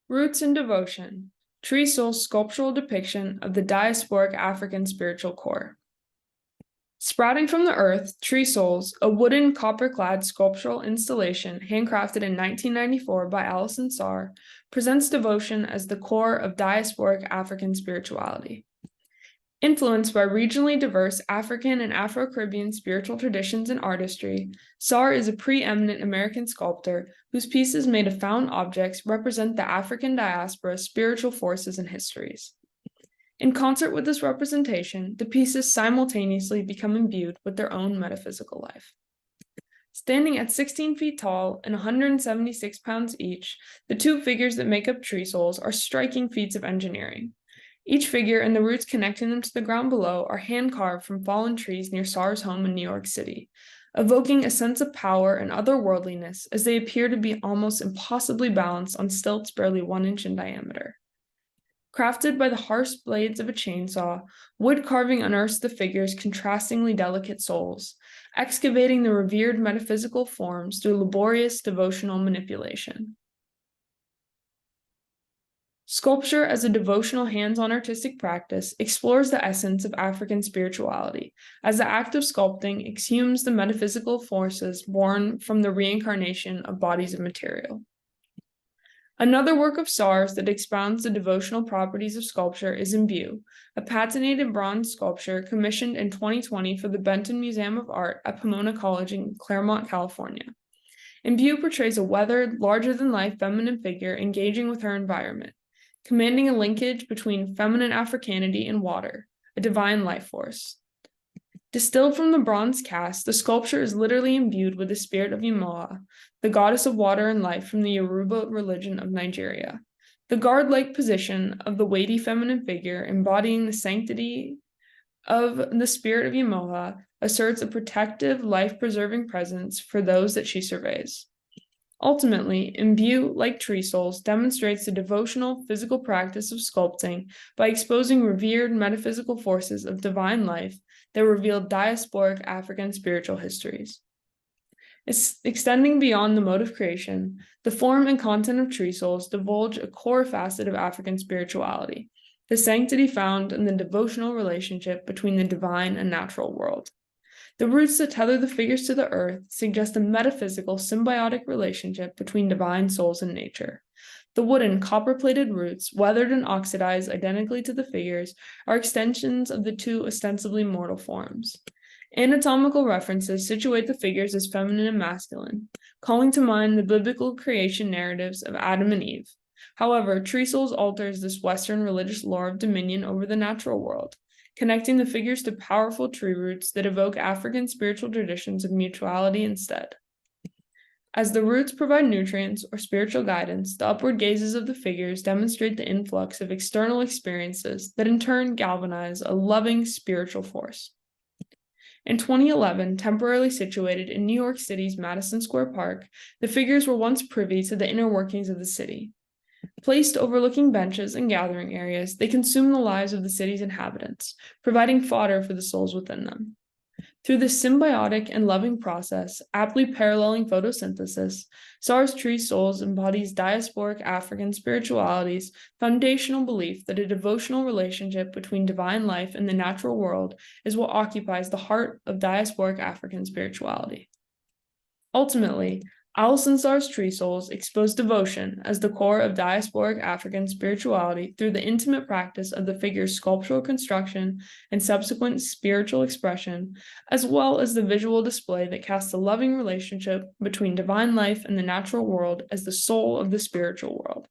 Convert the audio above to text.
Roots and Devotion, Tree Soul's sculptural depiction of the diasporic African spiritual core. Sprouting from the earth, Tree Souls, a wooden copper-clad sculptural installation handcrafted in 1994 by Alison Saar, presents devotion as the core of diasporic African spirituality. Influenced by regionally diverse African and Afro-Caribbean spiritual traditions and artistry, Saar is a preeminent American sculptor whose pieces made of found objects represent the African diaspora's spiritual forces and histories. In concert with this representation, the pieces simultaneously become imbued with their own metaphysical life. Standing at 16 feet tall and 176 pounds each, the two figures that make up Tree Souls are striking feats of engineering. Each figure and the roots connecting them to the ground below are hand-carved from fallen trees near Saar's home in New York City, evoking a sense of power and otherworldliness as they appear to be almost impossibly balanced on stilts barely 1 inch in diameter. Crafted by the harsh blades of a chainsaw, wood carving unearths the figure's contrastingly delicate souls, excavating the revered metaphysical forms through laborious devotional manipulation. Sculpture as a devotional hands-on artistic practice explores the essence of African spirituality, as the act of sculpting exhumes the metaphysical forces born from the reincarnation of bodies of material. Another work of Saar's that expounds the devotional properties of sculpture is Imbue, a patented bronze sculpture commissioned in 2020 for the Benton Museum of Art at Pomona College in Claremont, California. Imbue portrays a weathered, larger-than-life feminine figure engaging with her environment, commanding a linkage between feminine Africanity and water, a divine life force. Distilled from the bronze cast, the sculpture is literally imbued with the spirit of Imoa, the goddess of water and life from the Yoruba religion of Nigeria. The guard-like position of the weighty feminine figure embodying the sanctity of the spirit of Imoa asserts a protective, life-preserving presence for those that she surveys. Ultimately, Imbue, like Tree Souls, demonstrates the devotional physical practice of sculpting by exposing revered metaphysical forces of divine life that reveal diasporic African spiritual histories. Extending beyond the mode of creation, the form and content of Tree Souls divulge a core facet of African spirituality, the sanctity found in the devotional relationship between the divine and natural world. The roots that tether the figures to the earth suggest a metaphysical, symbiotic relationship between divine souls and nature. The wooden, copper-plated roots, weathered and oxidized identically to the figures, are extensions of the two ostensibly mortal forms. Anatomical references situate the figures as feminine and masculine, calling to mind the biblical creation narratives of Adam and Eve. However, Tree Souls alters this Western religious lore of dominion over the natural world, connecting the figures to powerful tree roots that evoke African spiritual traditions of mutuality instead. As the roots provide nutrients or spiritual guidance, the upward gazes of the figures demonstrate the influx of external experiences that in turn galvanize a loving spiritual force. In 2011, temporarily situated in New York City's Madison Square Park, the figures were once privy to the inner workings of the city. Placed overlooking benches and gathering areas, they consume the lives of the city's inhabitants, providing fodder for the souls within them. Through this symbiotic and loving process, aptly paralleling photosynthesis, Saar's Tree Souls embodies diasporic African spirituality's foundational belief that a devotional relationship between divine life and the natural world is what occupies the heart of diasporic African spirituality. Ultimately, Alison Saar's Tree Souls expose devotion as the core of diasporic African spirituality through the intimate practice of the figure's sculptural construction and subsequent spiritual expression, as well as the visual display that casts a loving relationship between divine life and the natural world as the soul of the spiritual world.